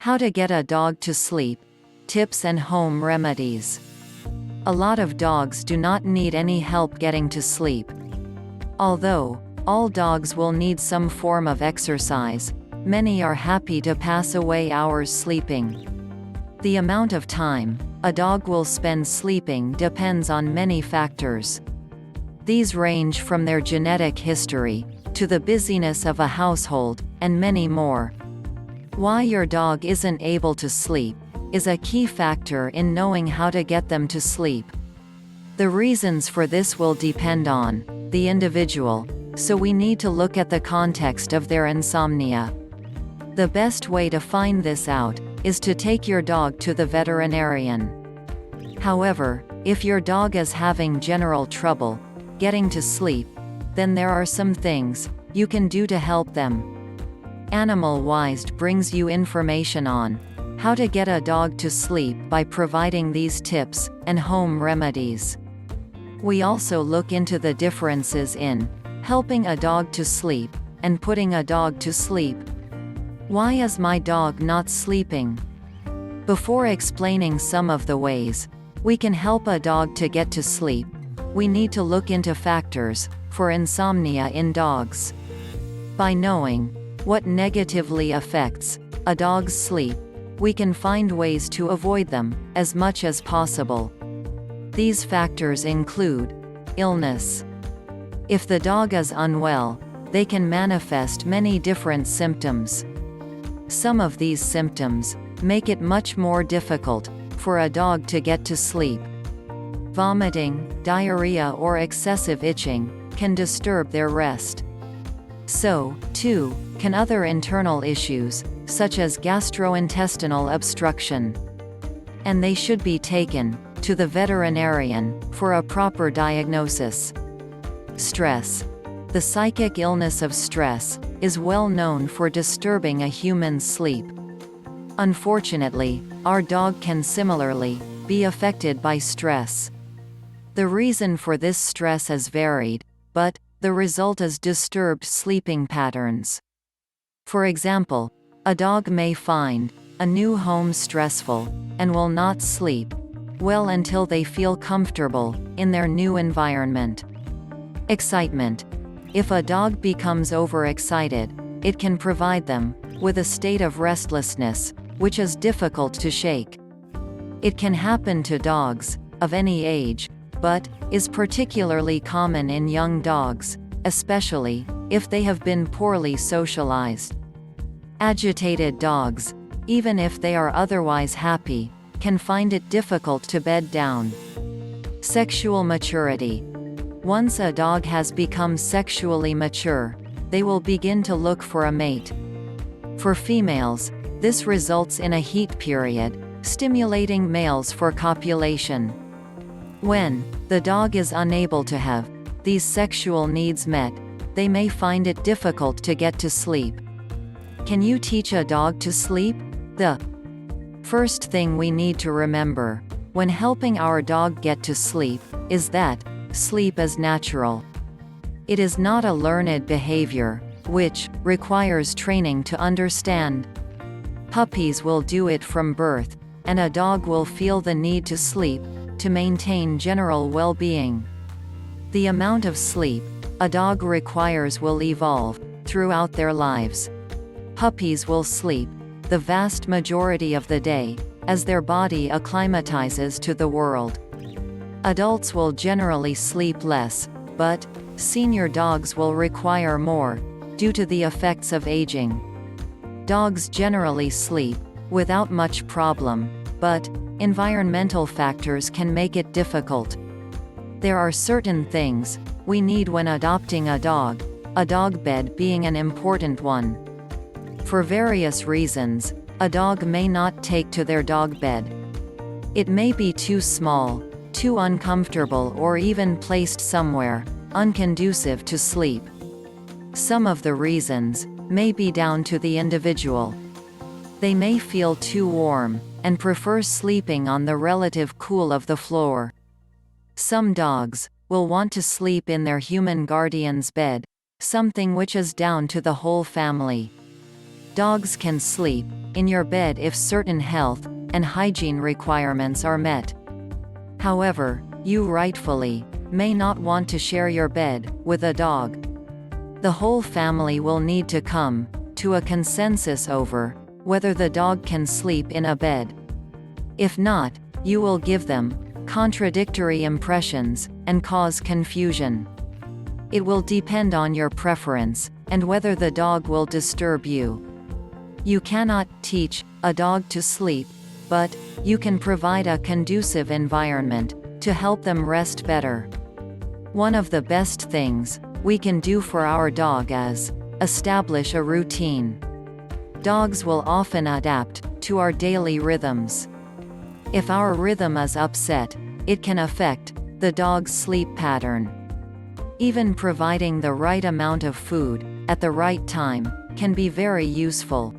How to get a dog to sleep. Tips and home remedies. A lot of dogs do not need any help getting to sleep. Although all dogs will need some form of exercise, many are happy to pass away hours sleeping. The amount of time a dog will spend sleeping depends on many factors. These range from their genetic history, to the busyness of a household, and many more. Why your dog isn't able to sleep is a key factor in knowing how to get them to sleep. The reasons for this will depend on the individual, so we need to look at the context of their insomnia. The best way to find this out is to take your dog to the veterinarian. However, if your dog is having general trouble getting to sleep, then there are some things you can do to help them. Animal Wise brings you information on how to get a dog to sleep by providing these tips and home remedies. We also look into the differences in helping a dog to sleep and putting a dog to sleep. Why is my dog not sleeping? Before explaining some of the ways we can help a dog to get to sleep, we need to look into factors for insomnia in dogs. By knowing what negatively affects a dog's sleep, we can find ways to avoid them as much as possible. These factors include illness. If the dog is unwell, they can manifest many different symptoms. Some of these symptoms make it much more difficult for a dog to get to sleep. Vomiting, diarrhea, or excessive itching can disturb their rest. So, too, can other internal issues, such as gastrointestinal obstruction. And they should be taken to the veterinarian for a proper diagnosis. Stress. The psychic illness of stress is well known for disturbing a human's sleep. Unfortunately, our dog can similarly be affected by stress. The reason for this stress is varied, but the result is disturbed sleeping patterns. For example, a dog may find a new home stressful and will not sleep well until they feel comfortable in their new environment. Excitement. If a dog becomes overexcited, it can provide them with a state of restlessness, which is difficult to shake. It can happen to dogs of any age, but is particularly common in young dogs, especially if they have been poorly socialized. Agitated dogs, even if they are otherwise happy, can find it difficult to bed down. Sexual maturity. Once a dog has become sexually mature, they will begin to look for a mate. For females, this results in a heat period, stimulating males for copulation. When the dog is unable to have these sexual needs met, they may find it difficult to get to sleep. Can you teach a dog to sleep? The first thing we need to remember when helping our dog get to sleep is that sleep is natural. It is not a learned behavior, which requires training to understand. Puppies will do it from birth, and a dog will feel the need to sleep to maintain general well-being. The amount of sleep a dog requires will evolve throughout their lives. Puppies will sleep the vast majority of the day, as their body acclimatizes to the world. Adults will generally sleep less, but senior dogs will require more, due to the effects of aging. Dogs generally sleep without much problem, but environmental factors can make it difficult. There are certain things we need when adopting a dog bed being an important one. For various reasons, a dog may not take to their dog bed. It may be too small, too uncomfortable, or even placed somewhere unconducive to sleep. Some of the reasons may be down to the individual. They may feel too warm and prefer sleeping on the relative cool of the floor. Some dogs will want to sleep in their human guardian's bed, something which is down to the whole family. Dogs can sleep in your bed if certain health and hygiene requirements are met. However, you rightfully may not want to share your bed with a dog. The whole family will need to come to a consensus over whether the dog can sleep in a bed. If not, you will give them contradictory impressions and cause confusion. It will depend on your preference and whether the dog will disturb you. You cannot teach a dog to sleep, but you can provide a conducive environment to help them rest better. One of the best things we can do for our dog is establish a routine. Dogs will often adapt to our daily rhythms. If our rhythm is upset, it can affect the dog's sleep pattern. Even providing the right amount of food at the right time can be very useful.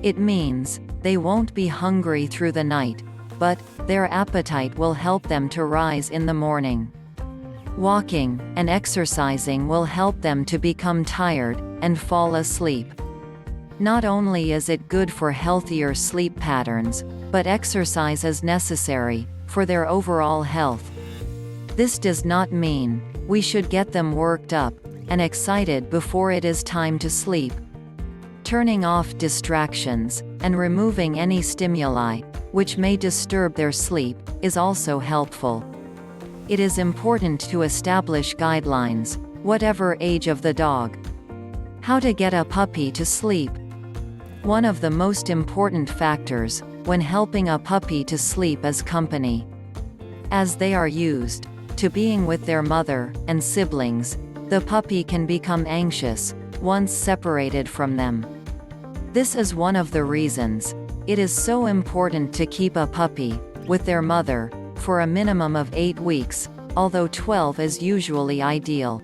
It means they won't be hungry through the night, but their appetite will help them to rise in the morning. Walking and exercising will help them to become tired and fall asleep. Not only is it good for healthier sleep patterns, but exercise is necessary for their overall health. This does not mean we should get them worked up and excited before it is time to sleep. Turning off distractions and removing any stimuli which may disturb their sleep is also helpful. It is important to establish guidelines, whatever age of the dog. How to get a puppy to sleep. One of the most important factors when helping a puppy to sleep is company. As they are used to being with their mother and siblings, the puppy can become anxious once separated from them. This is one of the reasons it is so important to keep a puppy with their mother for a minimum of 8 weeks, although 12 is usually ideal.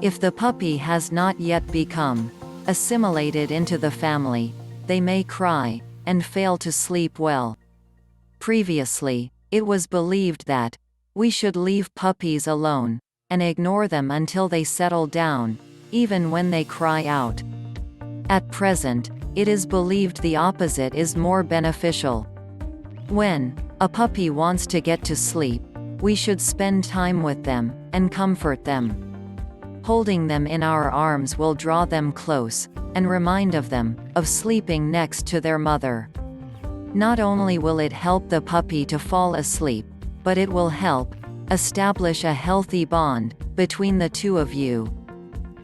If the puppy has not yet become assimilated into the family, they may cry and fail to sleep well. Previously, it was believed that we should leave puppies alone and ignore them until they settle down, even when they cry out. At present, it is believed the opposite is more beneficial. When a puppy wants to get to sleep, we should spend time with them and comfort them. Holding them in our arms will draw them close and remind them of sleeping next to their mother. Not only will it help the puppy to fall asleep, but it will help establish a healthy bond between the two of you.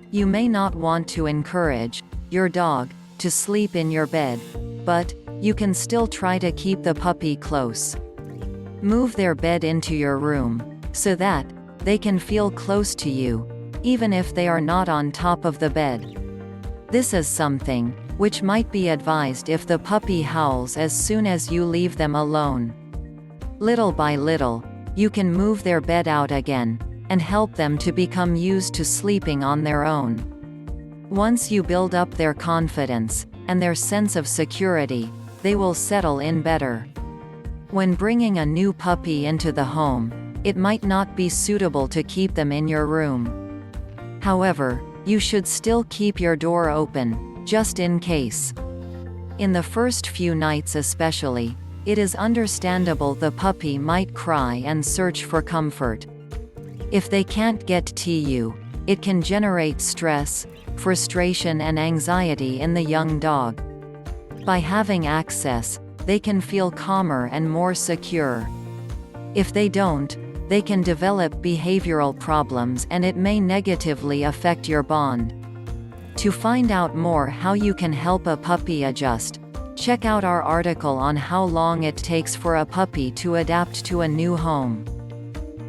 You may not want to encourage your dog to sleep in your bed, but you can still try to keep the puppy close. Move their bed into your room so that they can feel close to you, even if they are not on top of the bed. This is something which might be advised if the puppy howls as soon as you leave them alone. Little by little, you can move their bed out again and help them to become used to sleeping on their own. Once you build up their confidence and their sense of security, they will settle in better. When bringing a new puppy into the home, it might not be suitable to keep them in your room. However, you should still keep your door open, just in case. In the first few nights especially, it is understandable the puppy might cry and search for comfort. If they can't get to you, it can generate stress, frustration and anxiety in the young dog. By having access, they can feel calmer and more secure. If they don't, they can develop behavioral problems and it may negatively affect your bond. To find out more how you can help a puppy adjust, check out our article on how long it takes for a puppy to adapt to a new home.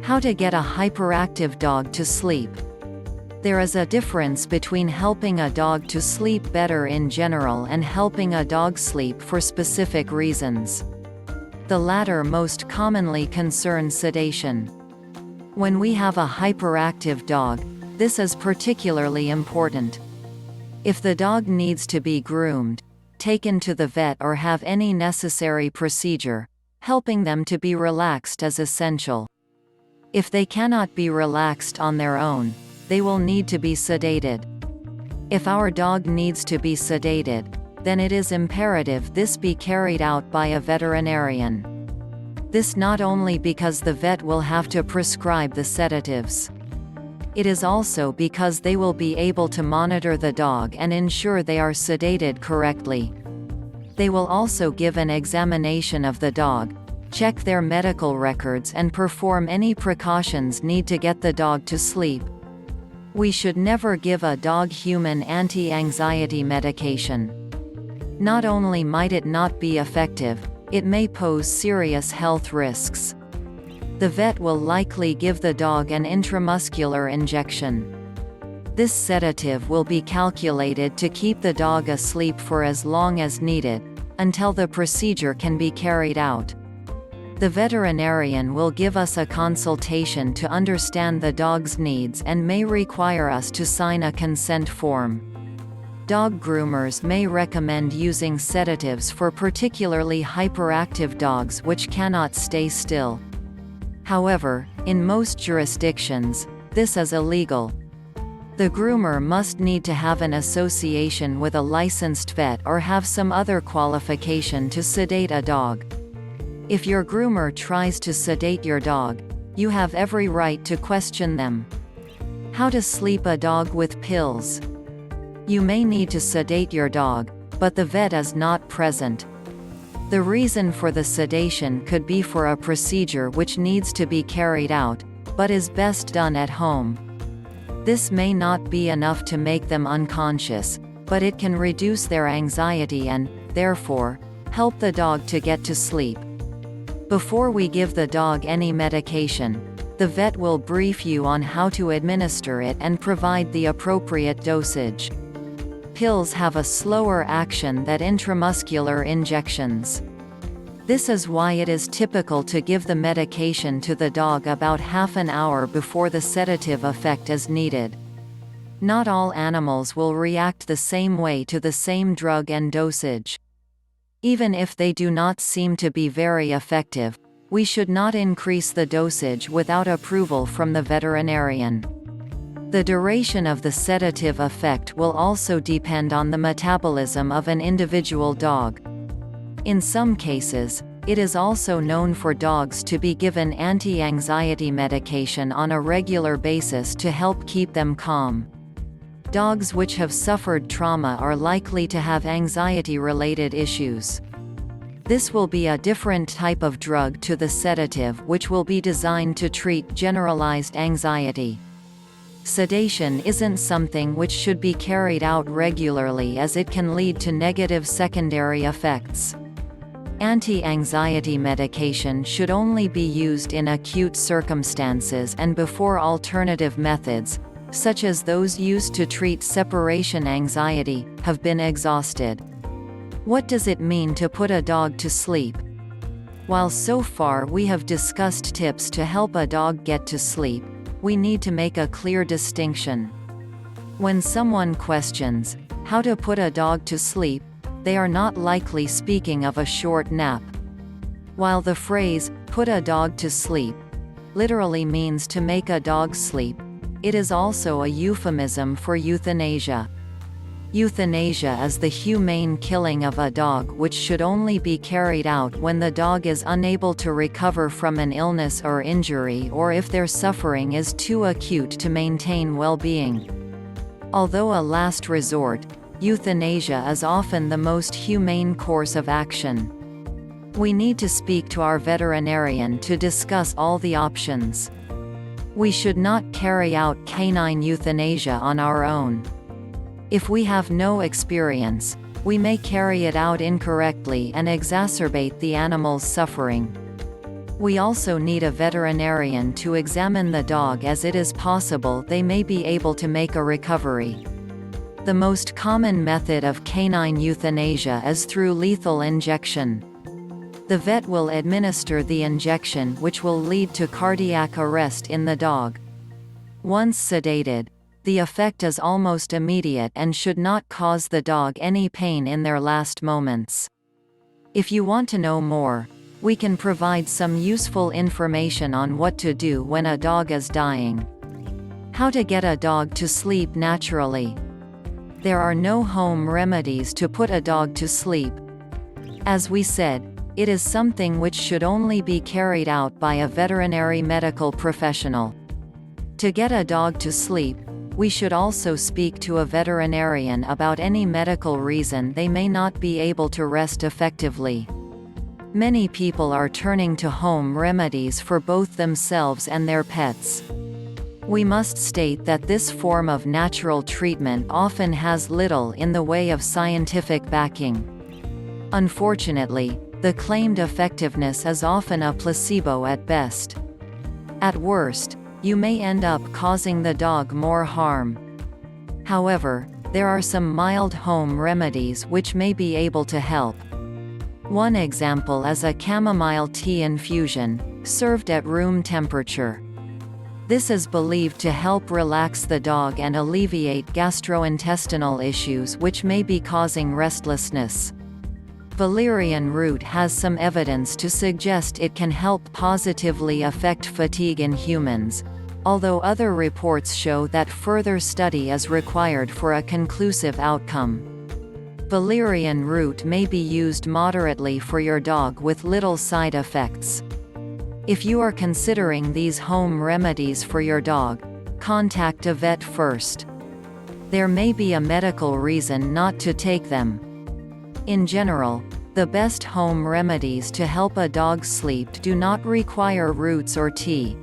How to get a hyperactive dog to sleep. There is a difference between helping a dog to sleep better in general and helping a dog sleep for specific reasons. The latter most commonly concerns sedation. When we have a hyperactive dog, this is particularly important. If the dog needs to be groomed, taken to the vet or have any necessary procedure, helping them to be relaxed is essential. If they cannot be relaxed on their own, they will need to be sedated. If our dog needs to be sedated, then it is imperative this be carried out by a veterinarian. This not only because the vet will have to prescribe the sedatives. It is also because they will be able to monitor the dog and ensure they are sedated correctly. They will also give an examination of the dog, check their medical records and perform any precautions needed to get the dog to sleep. We should never give a dog human anti-anxiety medication. Not only might it not be effective, it may pose serious health risks. The vet will likely give the dog an intramuscular injection. This sedative will be calculated to keep the dog asleep for as long as needed, until the procedure can be carried out. The veterinarian will give us a consultation to understand the dog's needs and may require us to sign a consent form. Dog groomers may recommend using sedatives for particularly hyperactive dogs which cannot stay still. However, in most jurisdictions, this is illegal. The groomer must need to have an association with a licensed vet or have some other qualification to sedate a dog. If your groomer tries to sedate your dog, you have every right to question them. How to sleep a dog with pills. You may need to sedate your dog, but the vet is not present. The reason for the sedation could be for a procedure which needs to be carried out, but is best done at home. This may not be enough to make them unconscious, but it can reduce their anxiety and, therefore, help the dog to get to sleep. Before we give the dog any medication, the vet will brief you on how to administer it and provide the appropriate dosage. Pills have a slower action than intramuscular injections. This is why it is typical to give the medication to the dog about half an hour before the sedative effect is needed. Not all animals will react the same way to the same drug and dosage. Even if they do not seem to be very effective, we should not increase the dosage without approval from the veterinarian. The duration of the sedative effect will also depend on the metabolism of an individual dog. In some cases, it is also known for dogs to be given anti-anxiety medication on a regular basis to help keep them calm. Dogs which have suffered trauma are likely to have anxiety-related issues. This will be a different type of drug to the sedative which will be designed to treat generalized anxiety. Sedation isn't something which should be carried out regularly as it can lead to negative secondary effects. Anti-anxiety medication should only be used in acute circumstances and before alternative methods, such as those used to treat separation anxiety, have been exhausted. What does it mean to put a dog to sleep? While so far we have discussed tips to help a dog get to sleep, we need to make a clear distinction. When someone questions how to put a dog to sleep, they are not likely speaking of a short nap. While the phrase, put a dog to sleep, literally means to make a dog sleep, it is also a euphemism for euthanasia. Euthanasia is the humane killing of a dog which should only be carried out when the dog is unable to recover from an illness or injury or if their suffering is too acute to maintain well-being. Although a last resort, euthanasia is often the most humane course of action. We need to speak to our veterinarian to discuss all the options. We should not carry out canine euthanasia on our own. If we have no experience, we may carry it out incorrectly and exacerbate the animal's suffering. We also need a veterinarian to examine the dog as it is possible they may be able to make a recovery. The most common method of canine euthanasia is through lethal injection. The vet will administer the injection which will lead to cardiac arrest in the dog. Once sedated, the effect is almost immediate and should not cause the dog any pain in their last moments. If you want to know more, we can provide some useful information on what to do when a dog is dying. How to get a dog to sleep naturally. There are no home remedies to put a dog to sleep. As we said, it is something which should only be carried out by a veterinary medical professional. To get a dog to sleep, we should also speak to a veterinarian about any medical reason they may not be able to rest effectively. Many people are turning to home remedies for both themselves and their pets. We must state that this form of natural treatment often has little in the way of scientific backing. Unfortunately, the claimed effectiveness is often a placebo at best. At worst, you may end up causing the dog more harm. However, there are some mild home remedies which may be able to help. One example is a chamomile tea infusion, served at room temperature. This is believed to help relax the dog and alleviate gastrointestinal issues which may be causing restlessness. Valerian root has some evidence to suggest it can help positively affect fatigue in humans, although other reports show that further study is required for a conclusive outcome. Valerian root may be used moderately for your dog with little side effects. If you are considering these home remedies for your dog, contact a vet first. There may be a medical reason not to take them. In general, the best home remedies to help a dog sleep do not require roots or tea.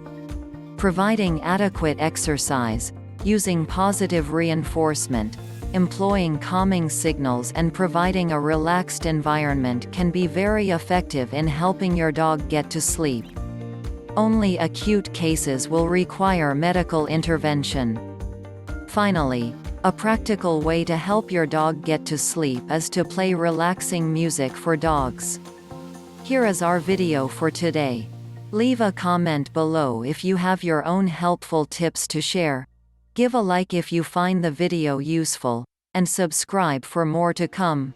Providing adequate exercise, using positive reinforcement, employing calming signals and providing a relaxed environment can be very effective in helping your dog get to sleep. Only acute cases will require medical intervention. Finally, a practical way to help your dog get to sleep is to play relaxing music for dogs. Here is our video for today. Leave a comment below if you have your own helpful tips to share. Give a like if you find the video useful, and subscribe for more to come.